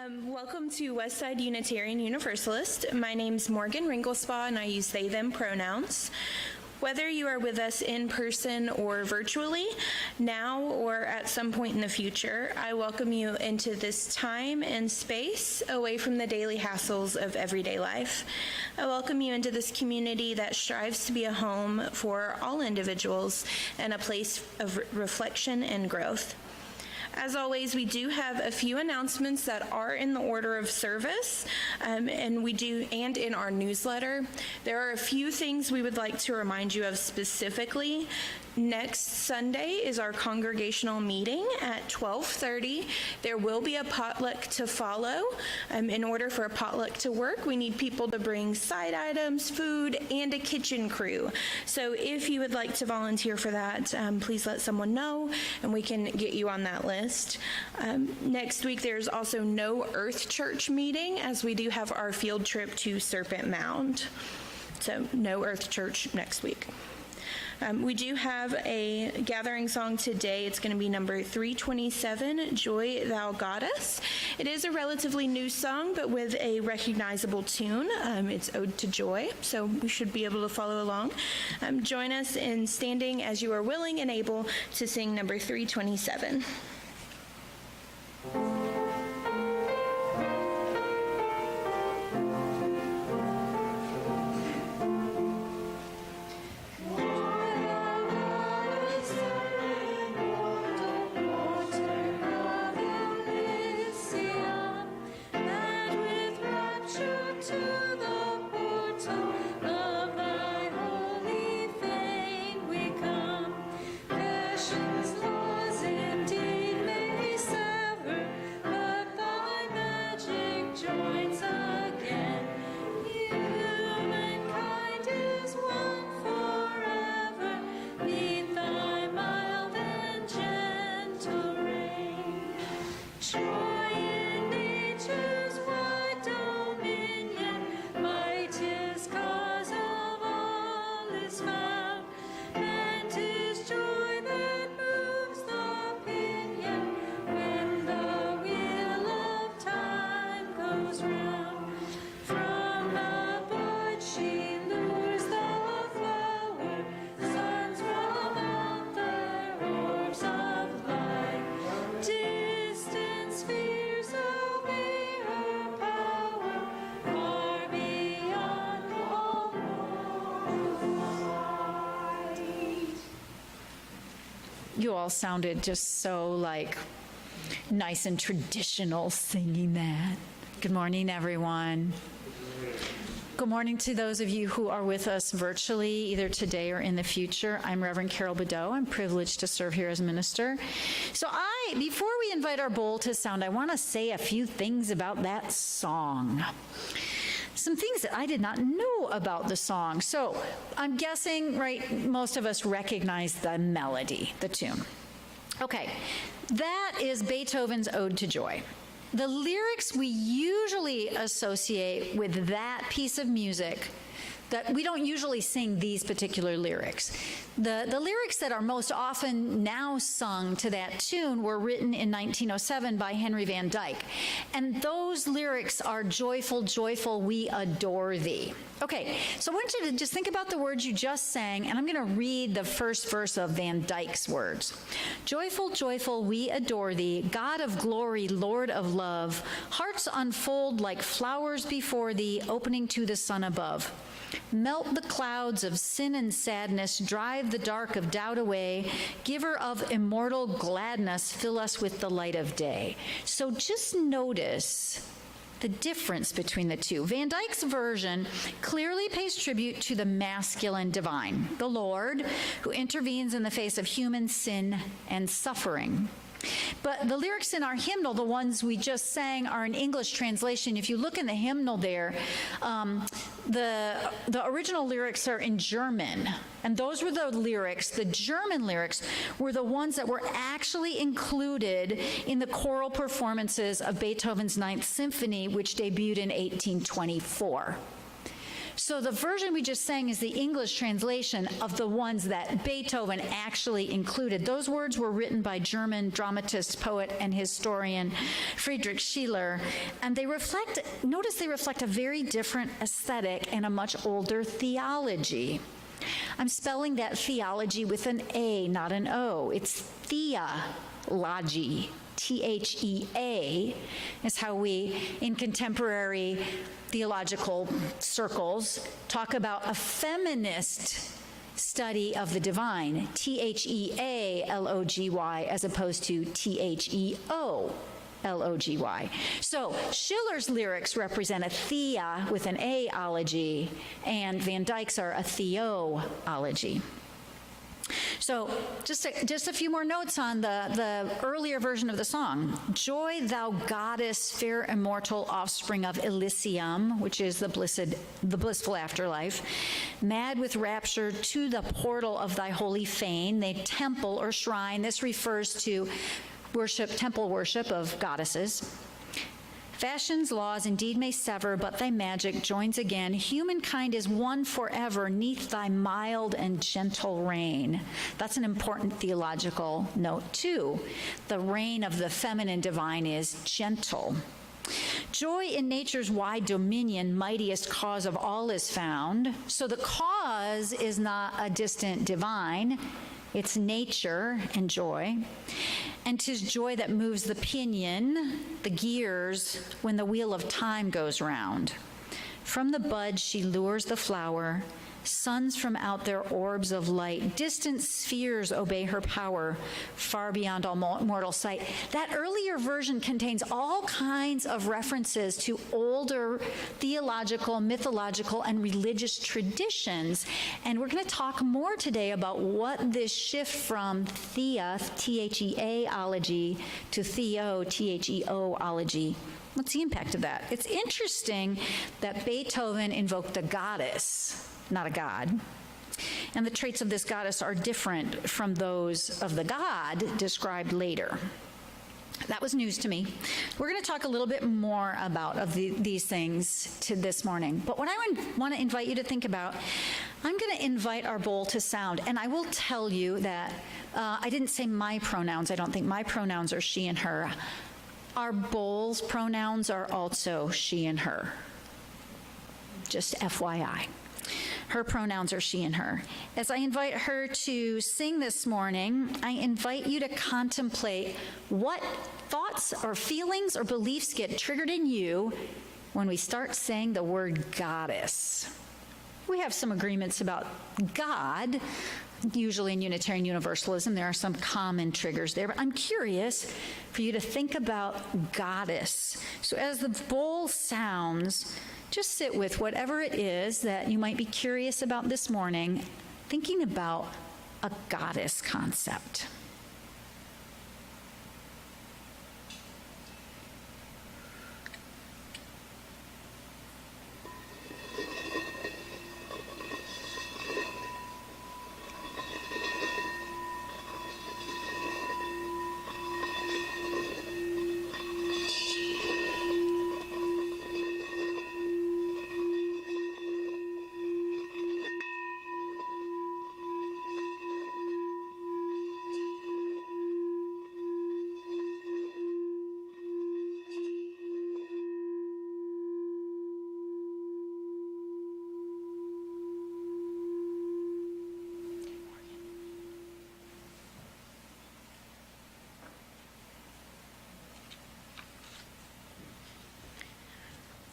Welcome to Westside Unitarian Universalist. My name's Morgan Ringelspaw, and I use they, them pronouns. Whether you are with us in person or virtually, now or at some point in the future, I welcome you into this time and space away from the daily hassles of everyday life. I welcome you into this community that strives to be a home for all individuals and a place of reflection and growth. As always, we do have a few announcements that are in the order of service, and in our newsletter. There are a few things we would like to remind you of specifically. Next Sunday is our congregational meeting at 12:30. There will be a potluck to follow. In order for a potluck to work, we need people to bring side items, food, and a kitchen crew. So if you would like to volunteer for that, please let someone know, and we can get you on that list. Next week, there's also no Earth Church meeting, as we do have our field trip to Serpent Mound. So no Earth Church next week. We do have a gathering song today. It's going to be number 327, Joy Thou Goddess. It is a relatively new song, but with a recognizable tune. It's Ode to Joy, so we should be able to follow along. Join us in standing as you are willing and able to sing number 327. You all sounded just so nice and traditional singing that. Good morning, everyone. Good morning to those of you who are with us virtually, either today or in the future. I'm Reverend Carol Bodeau. I'm privileged to serve here as minister. So before we invite our bowl to sound, I want to say a few things about that song. Some things that I did not know about the song. So I'm guessing, right, most of us recognize the melody, the tune. Okay, that is Beethoven's Ode to Joy. The lyrics we usually associate with that piece of music, that we don't usually sing these particular lyrics. The lyrics that are most often now sung to that tune were written in 1907 by Henry Van Dyke. And those lyrics are joyful, joyful, we adore thee. Okay, so I want you to just think about the words you just sang, and I'm going to read the first verse of Van Dyke's words. Joyful, joyful, we adore thee, God of glory, Lord of love. Hearts unfold like flowers before thee, opening to the sun above. Melt the clouds of sin and sadness, drive the dark of doubt away, giver of immortal gladness, fill us with the light of day. So just notice the difference between the two. Van Dyke's version clearly pays tribute to the masculine divine, the Lord, who intervenes in the face of human sin and suffering. But the lyrics in our hymnal, the ones we just sang, are an English translation. If you look in the hymnal there, the original lyrics are in German. And those were the lyrics, the German lyrics, were the ones that were actually included in the choral performances of Beethoven's Ninth Symphony, which debuted in 1824. So the version we just sang is the English translation of the ones that Beethoven actually included. Those words were written by German dramatist, poet, and historian Friedrich Schiller, and they reflect a very different aesthetic and a much older theology. I'm spelling that theology with an A, not an O. It's theology. Thea is how we, in contemporary theological circles, talk about a feminist study of the divine, Thealogy, as opposed to Theology. So Schiller's lyrics represent a thea with an A-ology, and Van Dyck's are a theology. So just a few more notes on the earlier version of the song. Joy, thou goddess, fair immortal offspring of Elysium, which is the blissful afterlife, mad with rapture to the portal of thy holy fane, they temple or shrine. This refers to temple worship of goddesses. Fashion's laws indeed may sever, but thy magic joins again. Humankind is one forever neath thy mild and gentle reign. That's an important theological note, too. The reign of the feminine divine is gentle. Joy in nature's wide dominion, mightiest cause of all is found. So the cause is not a distant divine. It's nature and joy. And 'tis joy that moves the pinion, the gears, when the wheel of time goes round. From the bud she lures the flower, suns from out their orbs of light, distant spheres obey her power, far beyond all mortal sight. That earlier version contains all kinds of references to older theological, mythological, and religious traditions, and we're going to talk more today about what this shift from thea, Thea-ology, to theo, Theo-ology. What's the impact of that? It's interesting that Beethoven invoked a goddess, not a god. And the traits of this goddess are different from those of the god described later. That was news to me. We're going to talk a little bit more about these things this morning. But what I want to invite you to think about, I'm going to invite our bowl to sound. And I will tell you that I didn't say my pronouns. I don't think my pronouns are she and her. Our bowl's pronouns are also she and her. Just FYI. Her pronouns are she and her. As I invite her to sing this morning, I invite you to contemplate what thoughts or feelings or beliefs get triggered in you when we start saying the word goddess. We have some agreements about God. Usually in Unitarian Universalism, there are some common triggers there, but I'm curious for you to think about goddess. So as the bowl sounds, just sit with whatever it is that you might be curious about this morning, thinking about a goddess concept.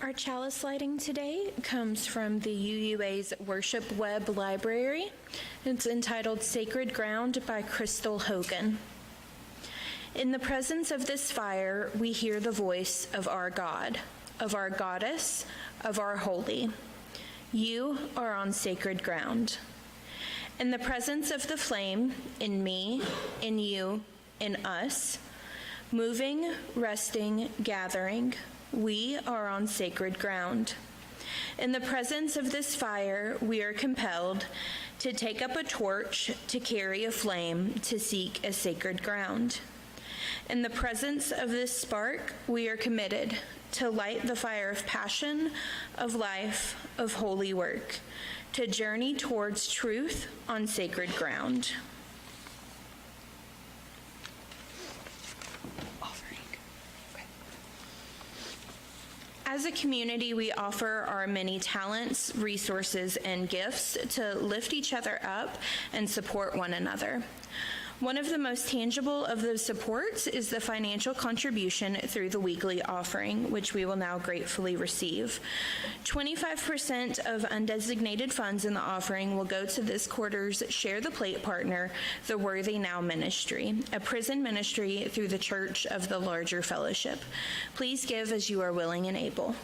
Our chalice lighting today comes from the UUA's Worship Web Library. It's entitled Sacred Ground by Crystal Hogan. In the presence of this fire, we hear the voice of our God, of our goddess, of our holy. You are on sacred ground. In the presence of the flame, in me, in you, in us, moving, resting, gathering, we are on sacred ground. In the presence of this fire, we are compelled to take up a torch, to carry a flame, to seek a sacred ground. In the presence of this spark, we are committed to light the fire of passion, of life, of holy work, to journey towards truth on sacred ground. As a community, we offer our many talents, resources, and gifts to lift each other up and support one another. One of the most tangible of those supports is the financial contribution through the weekly offering, which we will now gratefully receive. 25% of undesignated funds in the offering will go to this quarter's Share the Plate partner, the Worthy Now Ministry, a prison ministry through the Church of the Larger Fellowship. Please give as you are willing and able.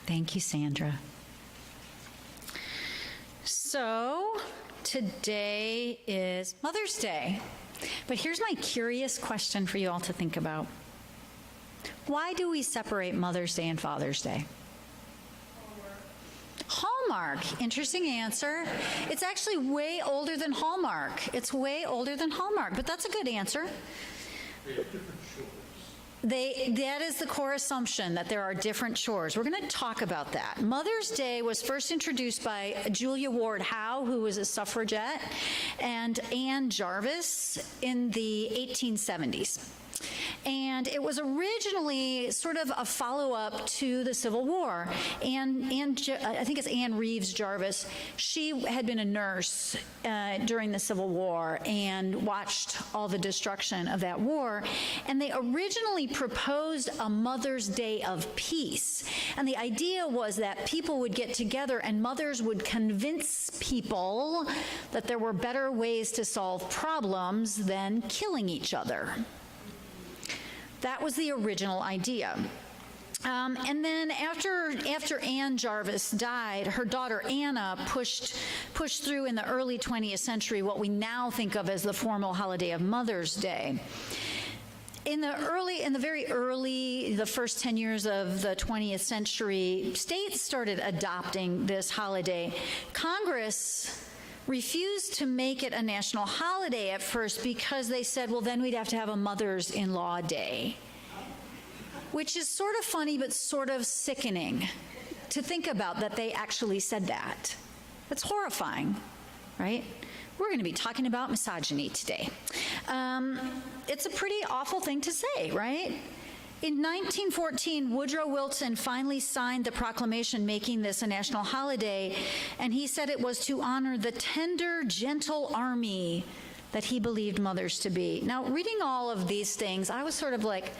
Thank you, Sandra. So today is Mother's Day, but here's my curious question for you all to think about. Why do we separate Mother's Day and Father's Day? Hallmark. Interesting answer. It's actually way older than Hallmark. It's way older than Hallmark, but that's a good answer. That is the core assumption, that there are different chores. We're going to talk about that. Mother's Day was first introduced by Julia Ward Howe, who was a suffragette, and Anne Jarvis in the 1870s. And it was originally sort of a follow-up to the Civil War. I think it's Anne Reeves Jarvis. She had been a nurse during the Civil War and watched all the destruction of that war. And they originally proposed a Mother's Day of Peace. And the idea was that people would get together and mothers would convince people that there were better ways to solve problems than killing each other. That was the original idea. And then after Anne Jarvis died, her daughter Anna pushed through in the early 20th century what we now think of as the formal holiday of Mother's Day. In the very early, the first 10 years of the 20th century, states started adopting this holiday. Congress refused to make it a national holiday at first because they said, well, then we'd have to have a Mothers-in-Law Day, which is sort of funny but sort of sickening to think about that they actually said that. That's horrifying, right? We're going to be talking about misogyny today. It's a pretty awful thing to say, right? In 1914, Woodrow Wilson finally signed the proclamation making this a national holiday, and he said it was to honor the tender, gentle army that he believed mothers to be. Now, reading all of these things, I was sort of like,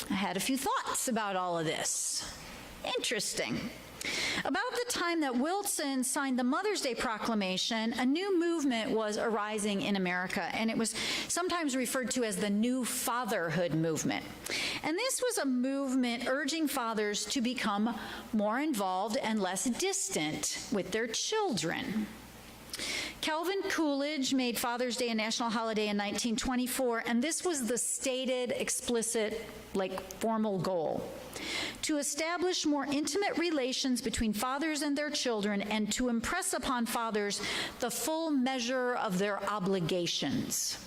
I had a few thoughts about all of this. Interesting. About the time that Wilson signed the Mother's Day Proclamation, a new movement was arising in America, and it was sometimes referred to as the New Fatherhood Movement. And this was a movement urging fathers to become more involved and less distant with their children. Calvin Coolidge made Father's Day a national holiday in 1924, and this was the stated, explicit, formal goal: to establish more intimate relations between fathers and their children, and to impress upon fathers the full measure of their obligations.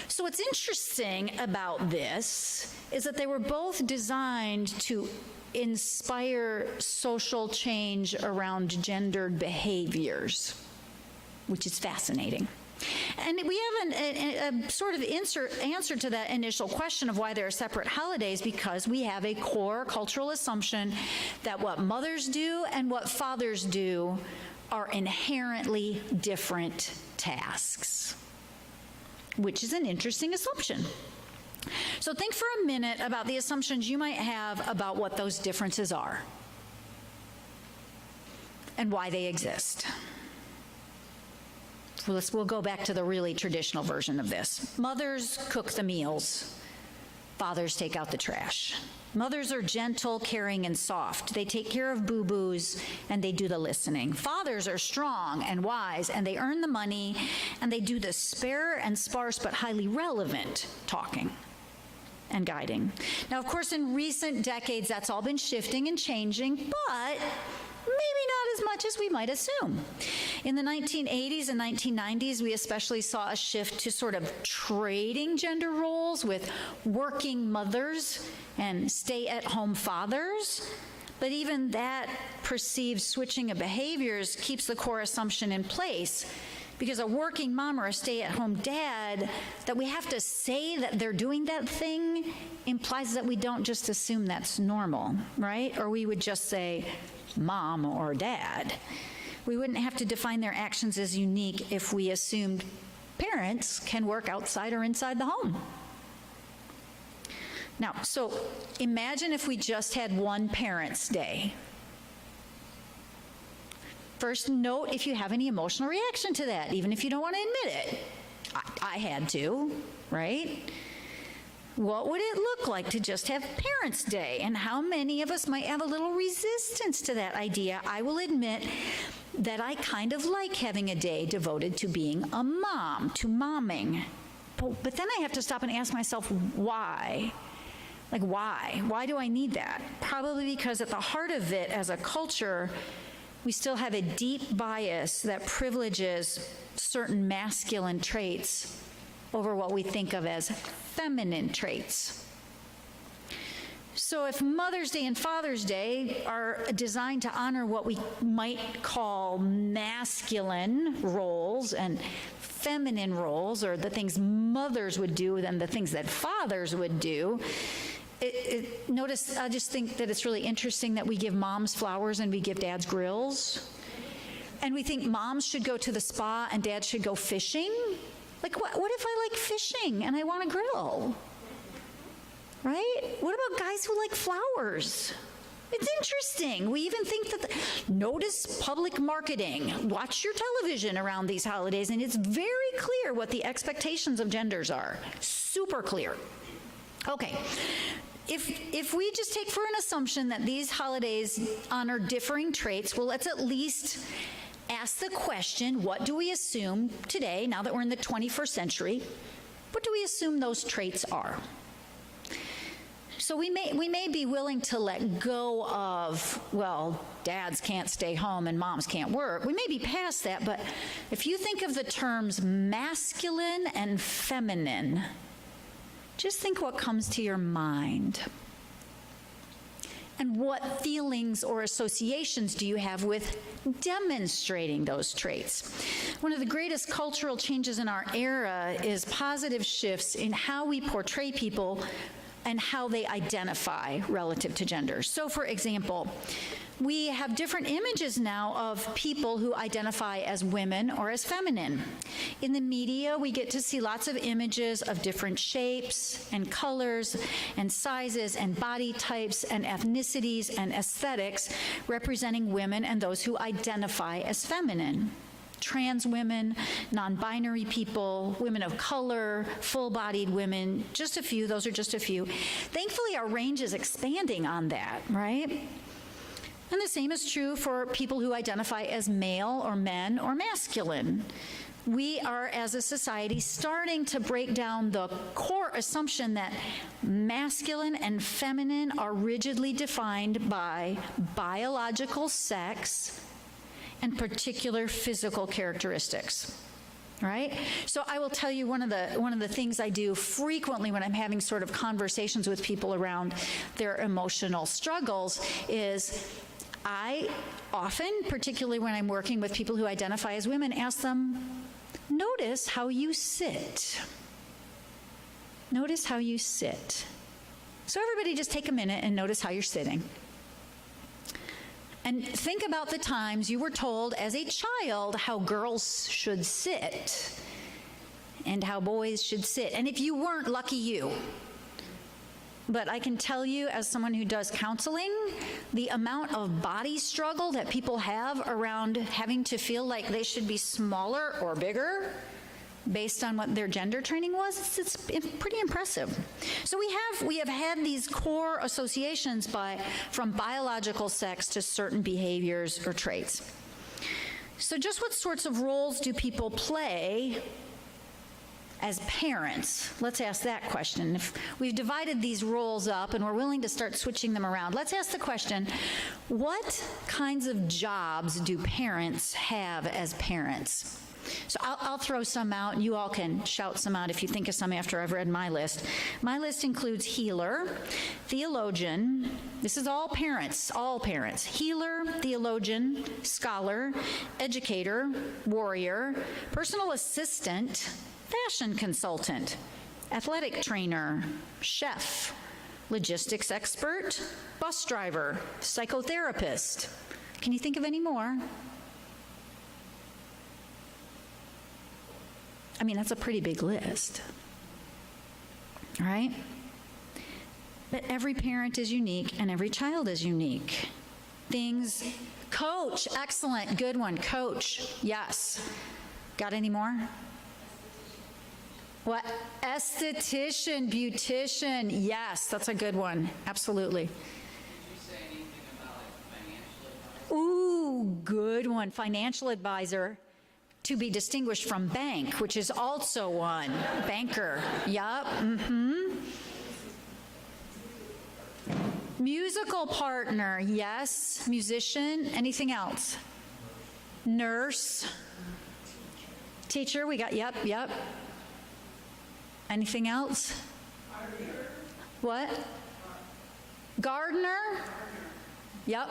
So what's interesting about this is that they were both designed to inspire social change around gendered behaviors, which is fascinating. And we have a sort of answer to that initial question of why there are separate holidays, because we have a core cultural assumption that what mothers do and what fathers do are inherently different tasks, which is an interesting assumption. So think for a minute about the assumptions you might have about what those differences are and why they exist. We'll go back to the really traditional version of this. Mothers cook the meals. Fathers take out the trash. Mothers are gentle, caring, and soft. They take care of boo-boos, and they do the listening. Fathers are strong and wise, and they earn the money, and they do the spare and sparse but highly relevant talking and guiding. Now, of course, in recent decades, that's all been shifting and changing, but maybe not as much as we might assume. In the 1980s and 1990s, we especially saw a shift to sort of trading gender roles, with working mothers and stay-at-home fathers. But even that perceived switching of behaviors keeps the core assumption in place, because a working mom or a stay-at-home dad, that we have to say that they're doing that thing implies that we don't just assume that's normal, right? Or we would just say mom or dad. We wouldn't have to define their actions as unique if we assumed parents can work outside or inside the home. Now, so imagine if we just had one Parents' Day. First, note if you have any emotional reaction to that, even if you don't want to admit it. I had to, right? What would it look like to just have Parents' Day? And how many of us might have a little resistance to that idea? I will admit that I kind of like having a day devoted to being a mom, to momming. But then I have to stop and ask myself, why? Why? Why do I need that? Probably because at the heart of it, as a culture, we still have a deep bias that privileges certain masculine traits over what we think of as feminine traits. So if Mother's Day and Father's Day are designed to honor what we might call masculine roles and feminine roles, or the things mothers would do and the things that fathers would do, notice, I just think that it's really interesting that we give moms flowers and we give dads grills. And we think moms should go to the spa and dads should go fishing. What if I like fishing and I want a grill? Right? What about guys who like flowers? It's interesting. We even think that, notice public marketing. Watch your television around these holidays, and it's very clear what the expectations of genders are. Super clear. Okay. If we just take for an assumption that these holidays honor differing traits, well, let's at least ask the question, what do we assume today, now that we're in the 21st century, what do we assume those traits are? So we may be willing to let go of, well, dads can't stay home and moms can't work. We may be past that, but if you think of the terms masculine and feminine, just think what comes to your mind. And what feelings or associations do you have with demonstrating those traits? One of the greatest cultural changes in our era is positive shifts in how we portray people and how they identify relative to gender. So, for example, we have different images now of people who identify as women or as feminine. In the media, we get to see lots of images of different shapes and colors and sizes and body types and ethnicities and aesthetics representing women and those who identify as feminine. Trans women, non-binary people, women of color, full-bodied women, just a few, those are just a few. Thankfully, our range is expanding on that, right? And the same is true for people who identify as male or men or masculine. We are, as a society, starting to break down the core assumption that masculine and feminine are rigidly defined by biological sex and particular physical characteristics. Right? So I will tell you one of the things I do frequently when I'm having sort of conversations with people around their emotional struggles is I often, particularly when I'm working with people who identify as women, ask them, notice how you sit. Notice how you sit. So everybody just take a minute and notice how you're sitting. And think about the times you were told as a child how girls should sit and how boys should sit. And if you weren't, lucky you. But I can tell you, as someone who does counseling, the amount of body struggle that people have around having to feel like they should be smaller or bigger based on what their gender training was, it's pretty impressive. So we have had these core associations from biological sex to certain behaviors or traits. So just what sorts of roles do people play as parents? Let's ask that question. If we've divided these roles up and we're willing to start switching them around, let's ask the question, what kinds of jobs do parents have as parents? So I'll throw some out, and you all can shout some out if you think of some after I've read my list. My list includes healer, theologian, this is all parents, healer, theologian, scholar, educator, warrior, personal assistant, fashion consultant, athletic trainer, chef, logistics expert, bus driver, psychotherapist. Can you think of any more? I mean, that's a pretty big list, right? But every parent is unique and every child is unique. Coach, excellent, good one, coach, yes. Got any more? What? Esthetician, beautician, yes, that's a good one, absolutely. Did you say anything about like financial advice? Ooh, good one, financial advisor. To be distinguished from bank, which is also one. Banker, yup, Musical partner, yes. Musician, anything else? Nurse. Teacher, we got, yep. Anything else? What? Gardener? Yep,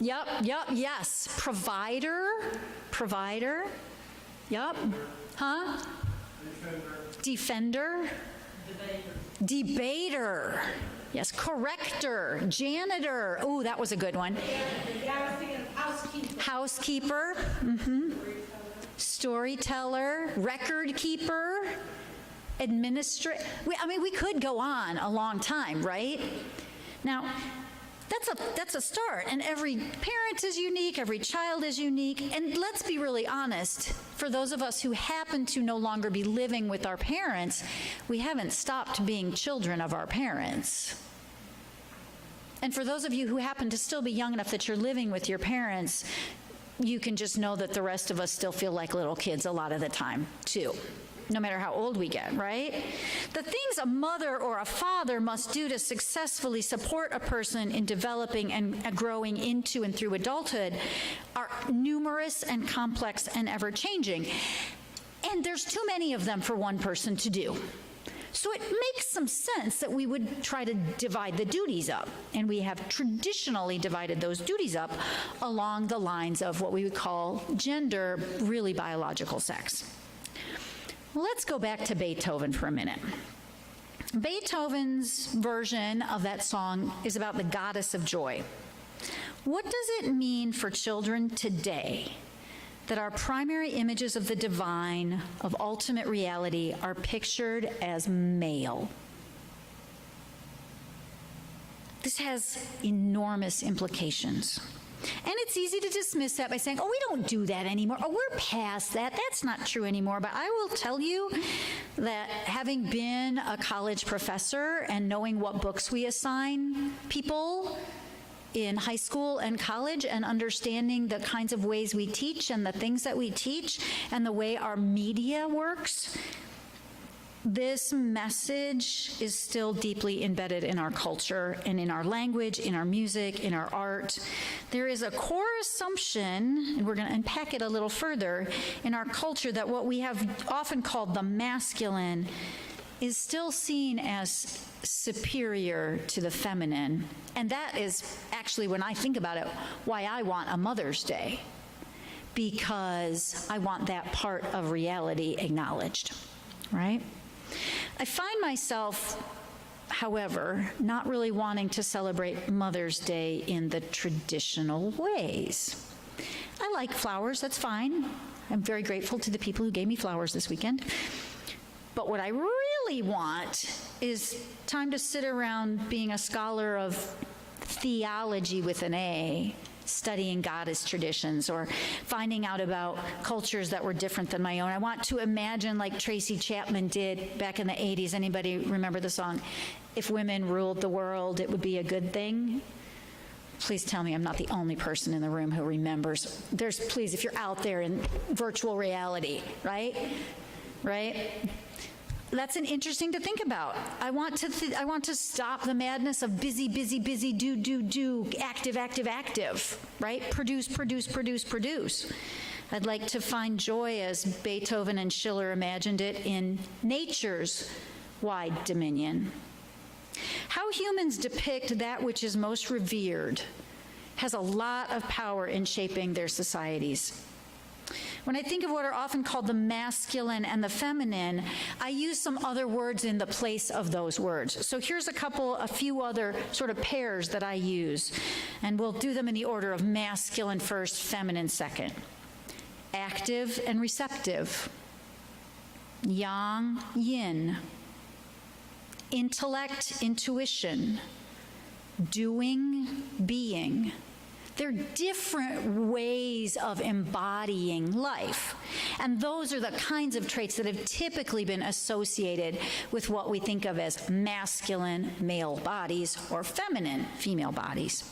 yes. Provider, yep. Huh? Defender. Debater. Yes, corrector, janitor. Ooh, that was a good one. Yeah, I was thinking of Housekeeper. Storyteller, record keeper, administrator. We could go on a long time, right? Now, that's a start, and every parent is unique, every child is unique, and let's be really honest, for those of us who happen to no longer be living with our parents, we haven't stopped being children of our parents. And for those of you who happen to still be young enough that you're living with your parents, you can just know that the rest of us still feel like little kids a lot of the time, too. No matter how old we get, right? The things a mother or a father must do to successfully support a person in developing and growing into and through adulthood are numerous and complex and ever-changing. And there's too many of them for one person to do. So it makes some sense that we would try to divide the duties up. And we have traditionally divided those duties up along the lines of what we would call gender, really biological sex. Let's go back to Beethoven for a minute. Beethoven's version of that song is about the goddess of joy. What does it mean for children today that our primary images of the divine, of ultimate reality, are pictured as male? This has enormous implications. And it's easy to dismiss that by saying, oh, we don't do that anymore. Oh, we're past that. That's not true anymore. But I will tell you that having been a college professor and knowing what books we assign people in high school and college and understanding the kinds of ways we teach and the things that we teach and the way our media works, this message is still deeply embedded in our culture and in our language, in our music, in our art. There is a core assumption, and we're going to unpack it a little further, in our culture that what we have often called the masculine is still seen as superior to the feminine. And that is actually, when I think about it, why I want a Mother's Day, because I want that part of reality acknowledged, right? I find myself, however, not really wanting to celebrate Mother's Day in the traditional ways. I like flowers, that's fine. I'm very grateful to the people who gave me flowers this weekend. But what I really want is time to sit around being a scholar of theology with an A, studying goddess traditions or finding out about cultures that were different than my own. I want to imagine, like Tracy Chapman did back in the 80s. Anybody remember the song, "If Women Ruled the World, It Would Be a Good Thing"? Please tell me I'm not the only person in the room who remembers. Please, if you're out there in virtual reality, right? That's an interesting to think about. I want to stop the madness of busy, do, active, right? Produce. I'd like to find joy, as Beethoven and Schiller imagined it, in nature's wide dominion. How humans depict that which is most revered has a lot of power in shaping their societies. When I think of what are often called the masculine and the feminine, I use some other words in the place of those words. So here's a few other sort of pairs that I use, and we'll do them in the order of masculine first, feminine second. Active and receptive. Yang, yin. Intellect, intuition. Doing, being. They're different ways of embodying life. And those are the kinds of traits that have typically been associated with what we think of as masculine male bodies or feminine female bodies.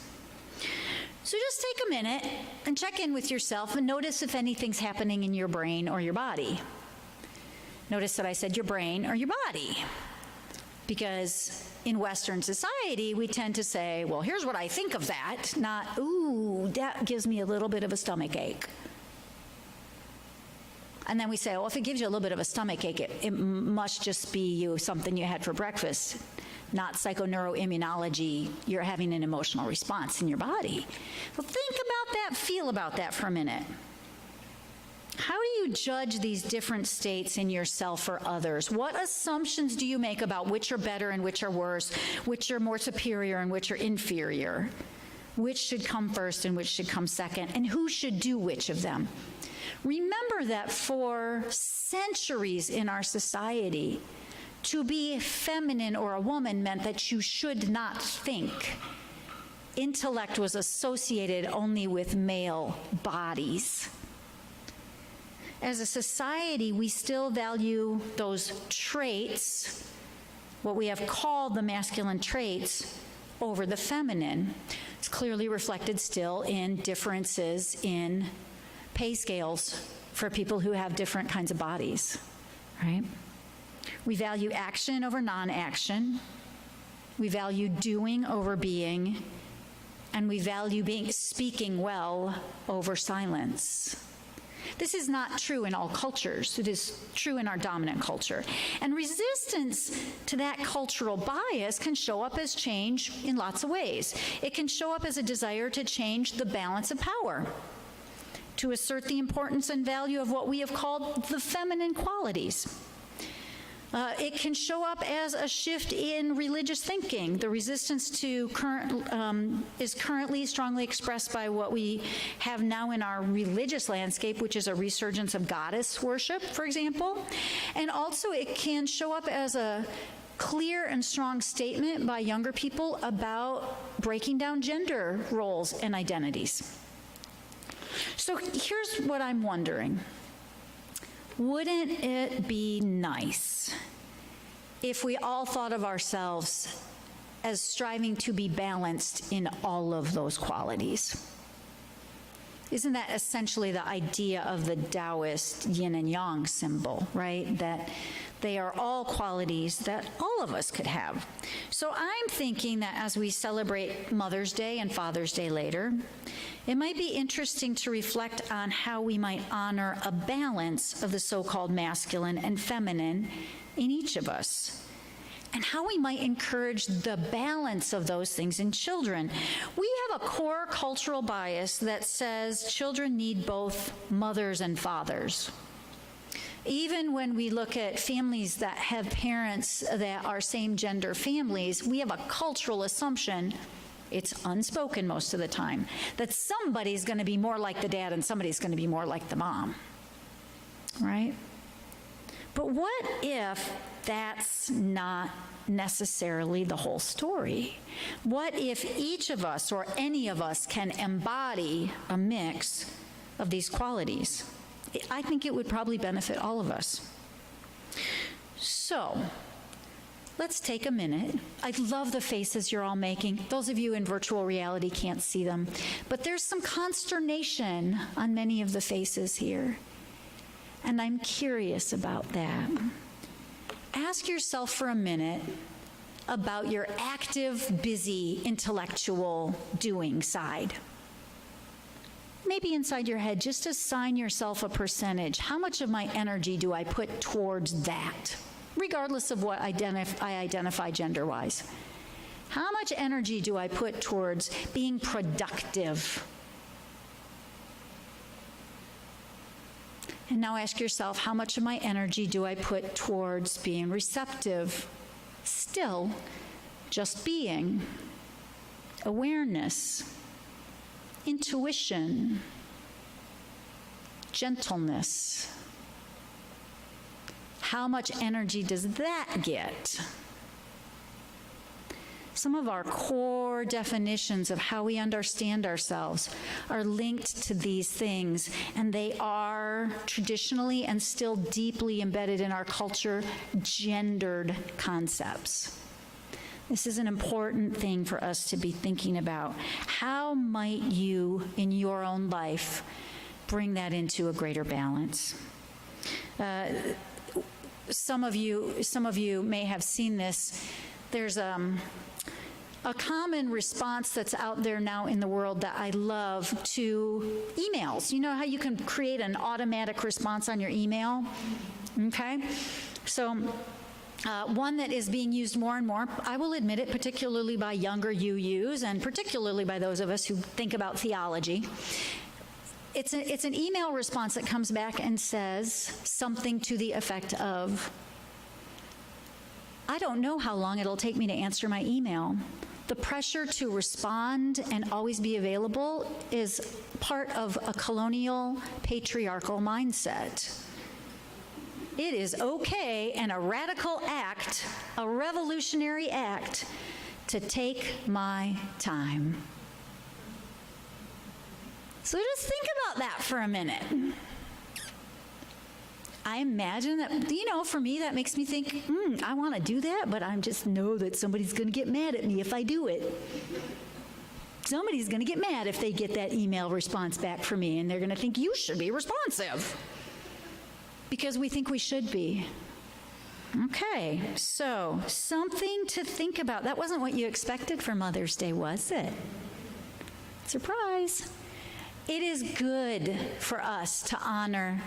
So just take a minute and check in with yourself and notice if anything's happening in your brain or your body. Notice that I said your brain or your body, because in Western society, we tend to say, well, here's what I think of that, not, ooh, that gives me a little bit of a stomach ache. And then we say, well, if it gives you a little bit of a stomach ache, it must just be something you had for breakfast, not psychoneuroimmunology. You're having an emotional response in your body. Well, think about that, feel about that for a minute. How do you judge these different states in yourself or others? What assumptions do you make about which are better and which are worse, which are more superior and which are inferior? Which should come first and which should come second, and who should do which of them? Remember that for centuries in our society, to be feminine or a woman meant that you should not think. Intellect was associated only with male bodies. As a society, we still value those traits, what we have called the masculine traits, over the feminine. It's clearly reflected still in differences in pay scales for people who have different kinds of bodies, right? We value action over non-action. We value doing over being. And we value speaking well over silence. This is not true in all cultures. It is true in our dominant culture. And resistance to that cultural bias can show up as change in lots of ways. It can show up as a desire to change the balance of power, to assert the importance and value of what we have called the feminine qualities. It can show up as a shift in religious thinking. The resistance to is currently strongly expressed by what we have now in our religious landscape, which is a resurgence of goddess worship, for example. And also it can show up as a clear and strong statement by younger people about breaking down gender roles and identities. So here's what I'm wondering. Wouldn't it be nice if we all thought of ourselves as striving to be balanced in all of those qualities? Isn't that essentially the idea of the Taoist yin and yang symbol, right? That they are all qualities that all of us could have. So I'm thinking that as we celebrate Mother's Day and Father's Day later, it might be interesting to reflect on how we might honor a balance of the so-called masculine and feminine in each of us, and how we might encourage the balance of those things in children. We have a core cultural bias that says children need both mothers and fathers. Even when we look at families that have parents that are same-gender families, we have a cultural assumption, it's unspoken most of the time, that somebody's going to be more like the dad and somebody's going to be more like the mom, right? But what if that's not necessarily the whole story? What if each of us or any of us can embody a mix of these qualities? I think it would probably benefit all of us. So, let's take a minute. I love the faces you're all making. Those of you in virtual reality can't see them, but there's some consternation on many of the faces here. And I'm curious about that. Ask yourself for a minute about your active, busy, intellectual doing side. Maybe inside your head, just assign yourself a percentage. How much of my energy do I put towards that, regardless of what I identify gender-wise? How much energy do I put towards being productive? And now ask yourself, how much of my energy do I put towards being receptive? Still, just being. Awareness. Intuition. Gentleness. How much energy does that get? Some of our core definitions of how we understand ourselves are linked to these things, and they are traditionally and still deeply embedded in our culture, gendered concepts. This is an important thing for us to be thinking about. How might you, in your own life, bring that into a greater balance? Some of you may have seen this. There's a common response that's out there now in the world that I love to emails. You know how you can create an automatic response on your email? Okay? So one that is being used more and more, I will admit it, particularly by younger UUs and particularly by those of us who think about theology. It's an email response that comes back and says something to the effect of, I don't know how long it'll take me to answer my email. The pressure to respond and always be available is part of a colonial, patriarchal mindset. It is okay and a radical act, a revolutionary act, to take my time. So just think about that for a minute. I imagine that, for me, that makes me think, I want to do that, but I just know that somebody's going to get mad at me if I do it. Somebody's going to get mad if they get that email response back from me, and they're going to think you should be responsive because we think we should be. Okay, so something to think about. That wasn't what you expected for Mother's Day, was it? Surprise. It is good for us to honor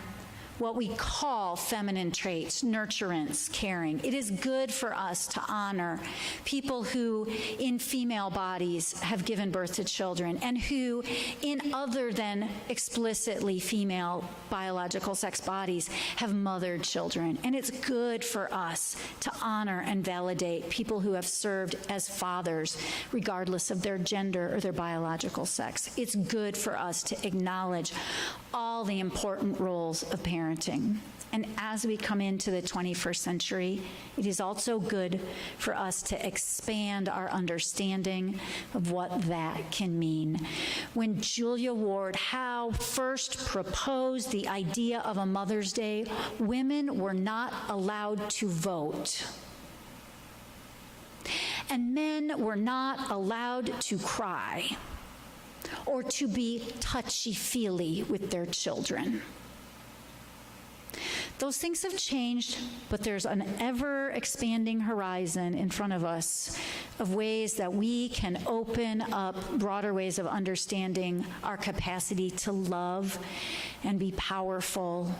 what we call feminine traits, nurturance, caring. It is good for us to honor people who in female bodies have given birth to children and who in other than explicitly female biological sex bodies have mothered children. And it's good for us to honor and validate people who have served as fathers regardless of their gender or their biological sex. It's good for us to acknowledge all the important roles of parenting. And as we come into the 21st century, it is also good for us to expand our understanding of what that can mean. When Julia Ward Howe first proposed the idea of a Mother's Day, women were not allowed to vote. And men were not allowed to cry or to be touchy-feely with their children. Those things have changed, but there's an ever-expanding horizon in front of us of ways that we can open up broader ways of understanding our capacity to love and be powerful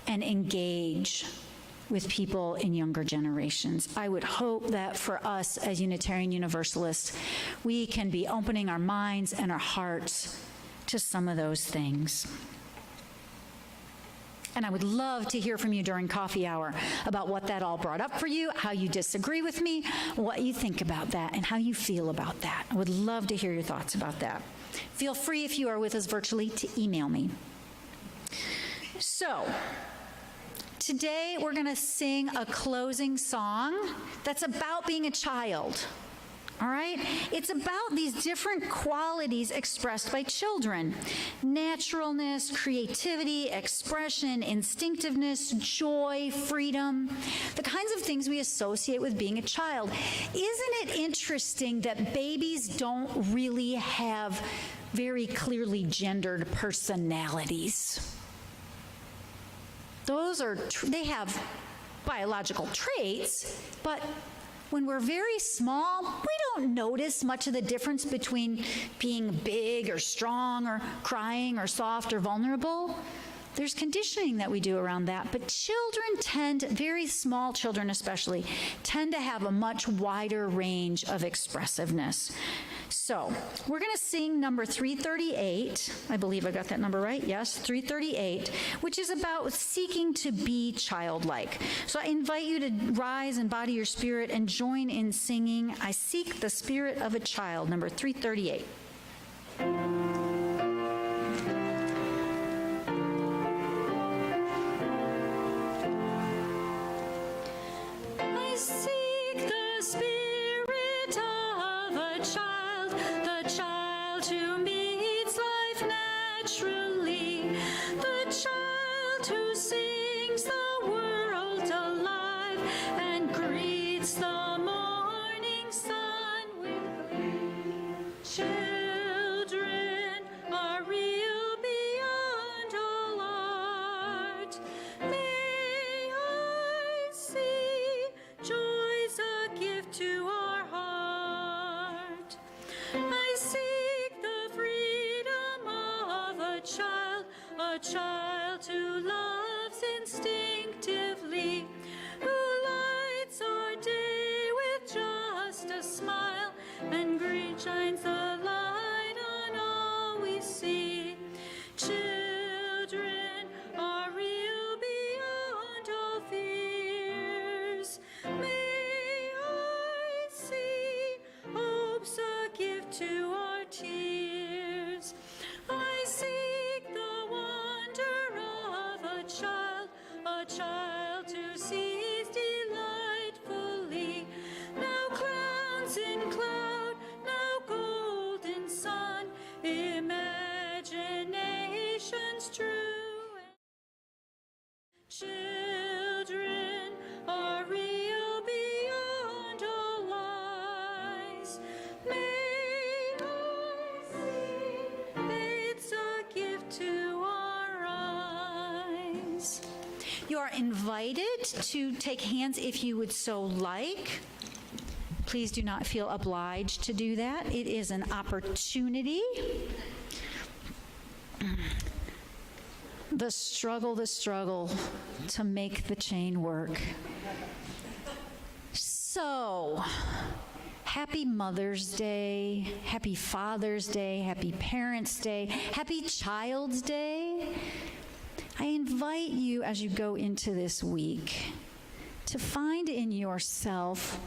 and engage with people in younger generations. I would hope that for us as Unitarian Universalists, we can be opening our minds and our hearts to some of those things. And I would love to hear from you during coffee hour about what that all brought up for you, how you disagree with me, what you think about that, and how you feel about that. I would love to hear your thoughts about that. Feel free, if you are with us virtually, to email me. So, today we're going to sing a closing song that's about being a child. All right? It's about these different qualities expressed by children. Naturalness, creativity, expression, instinctiveness, joy, freedom, the kinds of things we associate with being a child. Isn't it interesting that babies don't really have very clearly gendered personalities? They have biological traits, but when we're very small, we don't notice much of the difference between being big or strong or crying or soft or vulnerable. There's conditioning that we do around that, but very small children especially, tend to have a much wider range of expressiveness. So, we're going to sing number 338. I believe I got that number right. Yes, 338, which is about seeking to be childlike. So I invite you to rise, embody your spirit, and join in singing, I Seek the Spirit of a Child, number 338. I seek the spirit of a child, the child who meets life naturally, the child who sings the world alive and greets the morning sun with glee. Children are real beyond all art. May I see joy's a gift to our heart. I seek the freedom of a child who loves instinctively, who lights our day with just a smile and shines the light on all we see. Children are real beyond all fears. May I see hope's a gift to our tears. I seek the wonder of a child who sees delightfully. Now clouds in cloud, now golden sun, imagination's true. Children are real beyond all lies. May I see faith's a gift to our eyes. You are invited to take hands if you would so like. Please do not feel obliged to do that. It is an opportunity The struggle to make the chain work. So, happy Mother's Day, happy Father's Day, happy Parents' Day, happy Child's Day. I invite you as you go into this week to find in yourself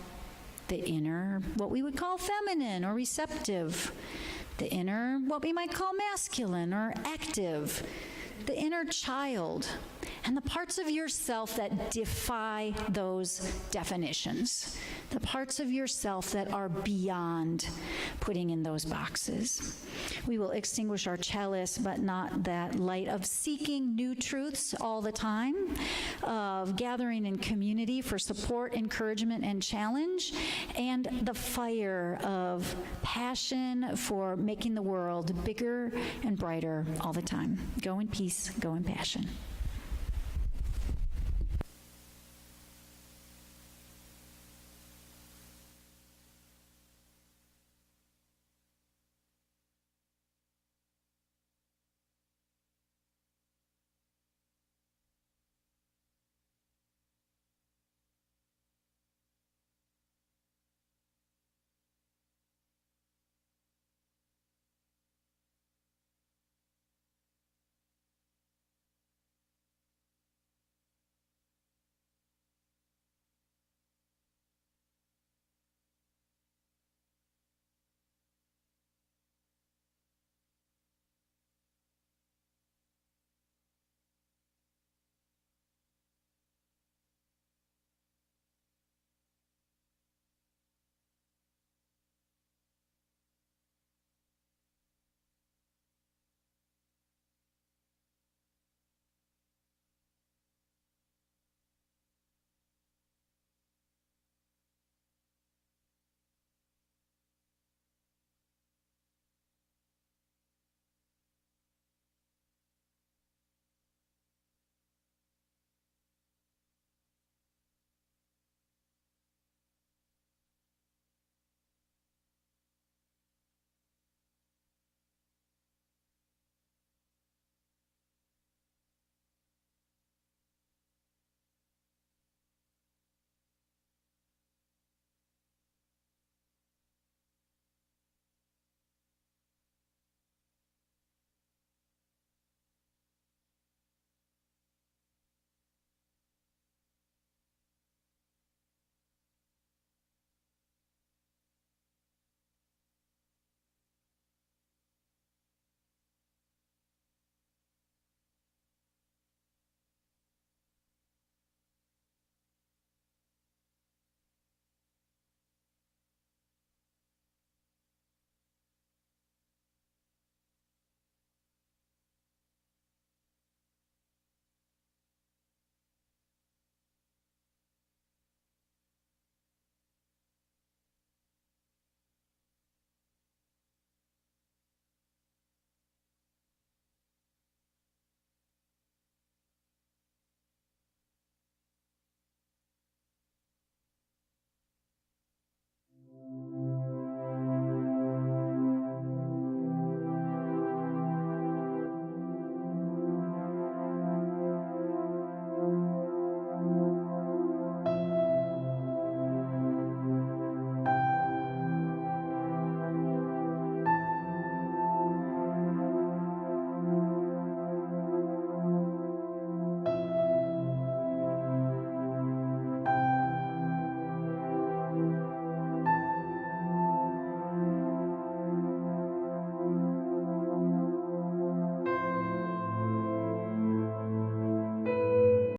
the inner, what we would call feminine or receptive, the inner, what we might call masculine or active, the inner child, and the parts of yourself that defy those definitions, the parts of yourself that are beyond putting in those boxes. We will extinguish our chalice, but not that light of seeking new truths all the time, of gathering in community for support, encouragement, and challenge, and the fire of passion for making the world bigger and brighter all the time. Go in peace, go in passion.